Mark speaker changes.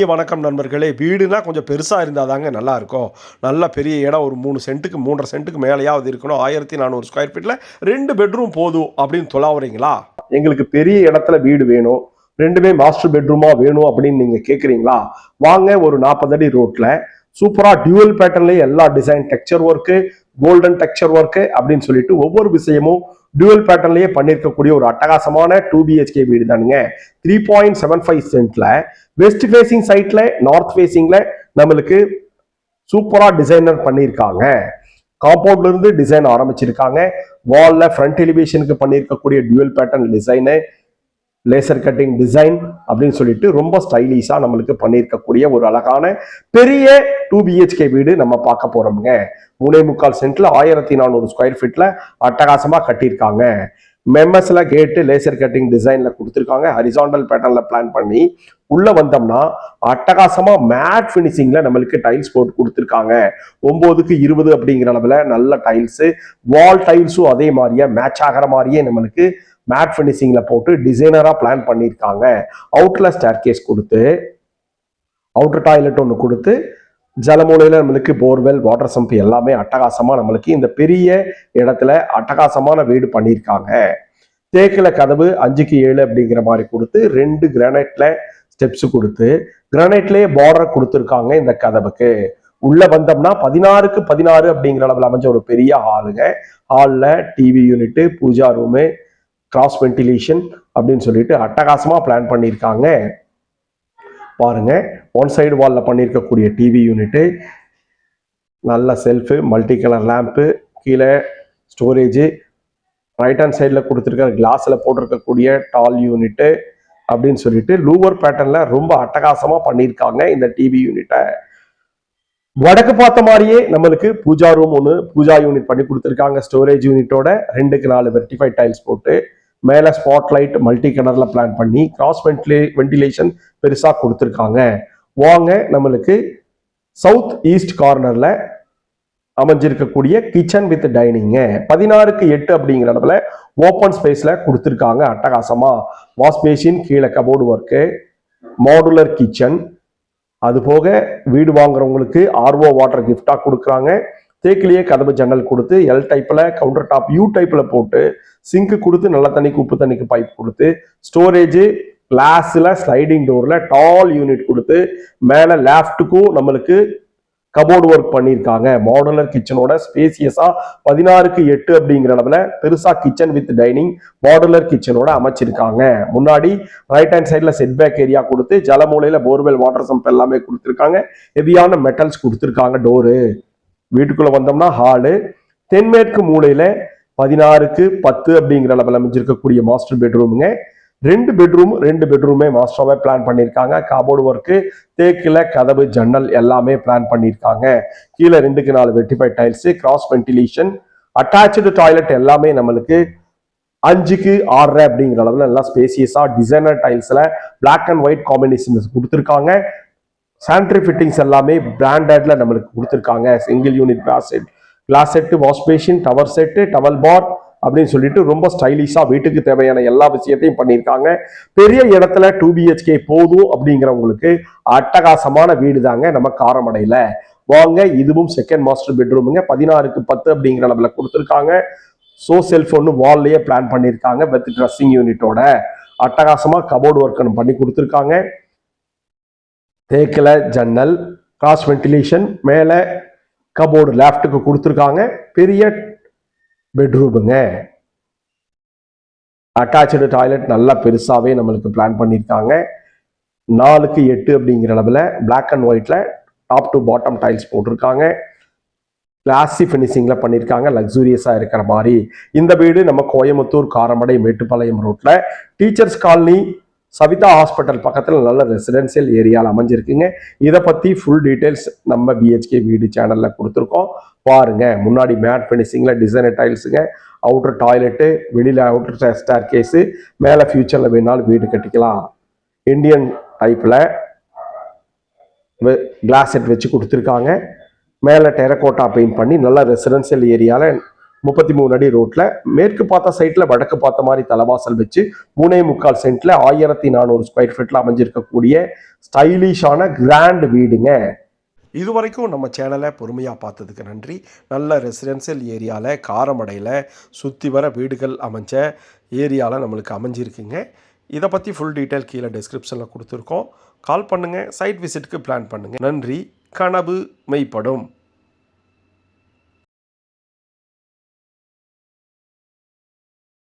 Speaker 1: வணக்கம் நண்பர்களே. வீடுனா கொஞ்சம் பெருசா இருந்தா தாங்க நல்லா இருக்கும். நல்ல பெரிய இடம் ஒரு 3 சென்ட்டுக்கு 3 1/2 சென்ட்டுக்கு மேலேயாவது இருக்கணும். 1400 ஸ்கொயர் ஃபீட்ல 2 பெட்ரூம் போதும் அப்படின்னு தொலாவுறீங்களா? எங்களுக்கு பெரிய இடத்துல வீடு வேணும். 2மே மாஸ்டர் பெட்ரூமா வேணும் அப்படின்னு நீங்க கேட்குறீங்களா? வாங்க ஒரு 40 அடி ரோட்ல சூப்பரா டியூவல் பேட்டர்ன்லயே எல்லா design texture work, golden texture work அப்படின்னு சொல்லிட்டு ஒவ்வொரு விஷயமும் டியூவல் பேட்டர்ன்லயே பண்ணியிருக்கக்கூடிய ஒரு அட்டகாசமான 2 BHK வீடு தானுங்க. 3.75 சென்ட்ல வெஸ்ட் ஃபேசிங் சைட்ல நார்த் ஃபேசிங்ல நம்மளுக்கு சூப்பரா டிசைனர் பண்ணியிருக்காங்க. காம்பவுண்ட்ல இருந்து டிசைன் ஆரம்பிச்சிருக்காங்க. வால்ல ஃப்ரண்ட் எலிவேஷனுக்கு பண்ணியிருக்கக்கூடிய dual pattern design, laser cutting design அப்படின்னு சொல்லிட்டு ரொம்ப ஸ்டைலிஷா நம்மளுக்கு பண்ணியிருக்கக்கூடிய ஒரு அழகான பெரிய 2 BHK வீடு நம்ம பார்க்க போறோம்ங்க. 3.25 சென்ட்ல 1400 ஸ்கொயர் ஃபீட்ல அட்டகாசமா கட்டியிருக்காங்க. மெம்மஸ்ல கேட்டு லேசர் கட்டிங் டிசைன்ல கொடுத்துருக்காங்க. ஹரிசாண்டல் பேட்டர்ன்ல பிளான் பண்ணி உள்ள வந்தோம்னா அட்டகாசமா மேட் பினிஷிங்ல நம்மளுக்கு டைல்ஸ் போட்டு கொடுத்துருக்காங்க. 9க்கு 20 அப்படிங்கிற அளவுல நல்ல டைல்ஸ், வால் டைல்ஸும் அதே மாதிரியே மேட்ச் ஆகிற மாதிரியே நம்மளுக்கு மேட் பினிஷிங்ல போட்டு டிசைனரா பிளான் பண்ணியிருக்காங்க. அவுட்ல ஸ்டேர்கேஸ் கொடுத்து அவுட்டர் டாய்லெட் ஒன்று கொடுத்து ஜலமூலையில நம்மளுக்கு போர்வெல் வாட்டர் சம்ப் எல்லாமே அட்டகாசமா நம்மளுக்கு இந்த பெரிய இடத்துல அட்டகாசமான வீடு பண்ணியிருக்காங்க. தேக்கில கதவு 5க்கு 7 அப்படிங்கிற மாதிரி கொடுத்து 2 கிரானைட்ல ஸ்டெப்ஸ் கொடுத்து கிரானைட்லயே பார்டர் கொடுத்துருக்காங்க. இந்த கதவுக்கு உள்ள வந்தோம்னா 16க்கு 16 அப்படிங்கிற அளவில் அமைஞ்ச ஒரு பெரிய ஹாலுங்க. ஹாலில் TV unit, puja room, cross ventilation அப்படின்னு சொல்லிட்டு அட்டகாசமா பிளான் பண்ணியிருக்காங்க. பாருங்க, ஒன் சைடு வால்ல பண்ணியிருக்கக்கூடிய டிவி யூனிட்டு, நல்ல செல்ஃபு, மல்டி கலர் லேம்ப்பு, கீழே ஸ்டோரேஜு, ரைட் ஹேண்ட் சைடில் கொடுத்துருக்க கிளாஸில் போட்டிருக்கக்கூடிய டால் யூனிட்டு அப்படின்னு சொல்லிட்டு லூவர் பேட்டர்ன்ல ரொம்ப அட்டகாசமா பண்ணியிருக்காங்க. இந்த டிவி யூனிட்டை வடக்கு பார்த்த மாதிரியே நம்மளுக்கு பூஜா ரூம் ஒன்று பூஜா யூனிட் பண்ணி கொடுத்துருக்காங்க. ஸ்டோரேஜ் யூனிட்டோட 2க்கு 4 வெர்டிஃபைட் டைல்ஸ் போட்டு மேலே ஸ்பாட் லைட் மல்டி கலர்ல பிளான் பண்ணி கிராஸ் வென்டிலேஷன் பெருசா கொடுத்துருக்காங்க. வாங்க நம்மளுக்கு சவுத் ஈஸ்ட் கார்னர்ல அமைஞ்சிருக்கக்கூடிய கிச்சன் வித் டைனிங் 16க்கு 8 அப்படிங்கிற அளவுல ஓப்பன் ஸ்பேஸ்ல கொடுத்துருக்காங்க. அட்டகாசமா வாஷ் பேசின், கீழே கபோர்டு ஒர்க்கு, மாடுலர் கிச்சன். அது போக வீடு வாங்குறவங்களுக்கு ஆர்ஓ வாட்டர் கிஃப்டா கொடுக்குறாங்க. தேக்கிலேயே கதவு ஜன்னல் கொடுத்து எல் டைப்ல கவுண்டர் டாப் யூ டைப்ல போட்டு சிங்க் கொடுத்து நல்ல தண்ணிக்கு உப்பு தண்ணிக்கு பைப் கொடுத்து ஸ்டோரேஜ் கிளாஸ்ல ஸ்லைடிங் டோர்ல டால் யூனிட் கொடுத்து மேல லேப்டுக்கும் நம்மளுக்கு கபோர்டு ஒர்க் பண்ணியிருக்காங்க. மாடுலர் கிச்சனோட ஸ்பேசியஸா 16க்கு 8 அப்படிங்கிற அளவுல பெருசா கிச்சன் வித் டைனிங் மாடுலர் கிச்சனோட அமைச்சிருக்காங்க. முன்னாடி ரைட் ஹேண்ட் சைட்ல செட் பேக் ஏரியா கொடுத்து ஜலமூலையில போர்வெல் வாட்டர் சம்ப் எல்லாமே கொடுத்துருக்காங்க. ஹெவியான மெட்டல்ஸ் கொடுத்துருக்காங்க. டோரு வீட்டுக்குள்ள வந்தோம்னா ஹாலு, தென்மேற்கு மூலையில 16க்கு 10 அப்படிங்கிற அளவில் அமைஞ்சிருக்கக்கூடிய மாஸ்டர் பெட்ரூமுங்க. 2 பெட்ரூமே மாஸ்டராகவே பிளான் பண்ணியிருக்காங்க. கபோர்டு ஒர்க்கு, தேக்கில கதவு ஜன்னல் எல்லாமே பிளான் பண்ணியிருக்காங்க. கீழே 2க்கு 4 vitrified tiles, cross ventilation, attach toilet எல்லாமே நம்மளுக்கு 5க்கு 6 அப்படிங்கிற அளவில் நல்லா ஸ்பேசியஸா டிசைனர் டைல்ஸ்ல பிளாக் அண்ட் ஒயிட் காம்பினேஷன் கொடுத்துருக்காங்க. சானிட்டரி ஃபிட்டிங்ஸ் எல்லாமே பிராண்டட்ல நம்மளுக்கு கொடுத்துருக்காங்க. Single unit glass set, wash basin, towel set, towel bar அப்படின்னு சொல்லிட்டு ரொம்ப ஸ்டைலிஷா வீட்டுக்கு தேவையான எல்லா விஷயத்தையும் பண்ணியிருக்காங்க. பெரிய இடத்துல 2 BHK போதும் அப்படிங்கிறவங்களுக்கு அட்டகாசமான வீடு தாங்க நம்ம காரமடையில. வாங்க, இதுவும் செகண்ட் மாஸ்டர் பெட்ரூமுங்க. 16க்கு 10 அப்படிங்கிற அளவுல கொடுத்துருக்காங்க. சோ செல்ஃப் ஒன்று வால்லையே பிளான் பண்ணியிருக்காங்க வித் ட்ரெஸ்ஸிங் யூனிட்டோட. அட்டகாசமா கபோர்டு ஒர்க் பண்ணி கொடுத்துருக்காங்க. தேக்கில ஜன்னல், கிராஸ் வென்டிலேஷன், மேலே கபோர்டு லேப்டுக்கு கொடுத்துருக்காங்க. பெரிய பெட்ரூமுங்க. அட்டாச்சு டாய்லெட் நல்லா பெருசாவே நம்மளுக்கு பிளான் பண்ணியிருக்காங்க. 4க்கு 8 அப்படிங்கிற அளவில் பிளாக் அண்ட் ஒயிட்ல டாப் டு பாட்டம் டைல்ஸ் போட்டிருக்காங்க. கிளாசி பினிஷிங்ல பண்ணியிருக்காங்க. லக்ஸூரியஸா இருக்கிற மாதிரி இந்த வீடு நம்ம கோயம்புத்தூர் காரமடை மேட்டுப்பாளையம் ரோட்ல டீச்சர்ஸ் காலனி சவிதா ஹாஸ்பிட்டல் பக்கத்தில் நல்ல ரெசிடென்சியல் ஏரியாவில் அமைஞ்சிருக்குங்க. இதை பற்றி ஃபுல் டீட்டெயில்ஸ் நம்ம BHK வீடு சேனலில் கொடுத்துருக்கோம். பாருங்க, முன்னாடி மேட் ஃபினிஷிங்கில் டிசைனர் டைல்ஸுங்க, அவுட்டர் டாய்லெட்டு, வெளியில் அவுட்டர் ஸ்டேர் கேஸு, மேலே ஃபியூச்சரில் வேணாலும் வீடு கட்டிக்கலாம். இந்தியன் டைப்பில் கிளாஸ் செட் வச்சு கொடுத்துருக்காங்க. மேலே டெரகோட்டா பெயிண்ட் பண்ணி நல்ல ரெசிடென்சியல் ஏரியாவில் 33 அடி ரோட்டில் மேற்கு பார்த்த சைட்டில் வடக்கு பார்த்த மாதிரி தலைவாசல் வச்சு 3.25 சென்ட்டில் 1400 ஸ்கொயர் ஃபீட்டில் அமைஞ்சிருக்கக்கூடிய ஸ்டைலிஷான கிராண்ட் வீடுங்க. இது வரைக்கும் நம்ம சேனலை பொறுமையாக பார்த்ததுக்கு நன்றி. நல்ல ரெசிடென்சியல் ஏரியாவில் காரமடையில் சுற்றி வர வீடுகள் அமைஞ்ச ஏரியாவில் நம்மளுக்கு அமைஞ்சிருக்குங்க. இதை பற்றி ஃபுல் டீட்டெயில் கீழே டிஸ்கிரிப்ஷனில் கொடுத்துருக்கோம். கால் பண்ணுங்கள், சைட் விசிட்டுக்கு பிளான் பண்ணுங்கள். நன்றி. கனவு மெய்ப்படும்.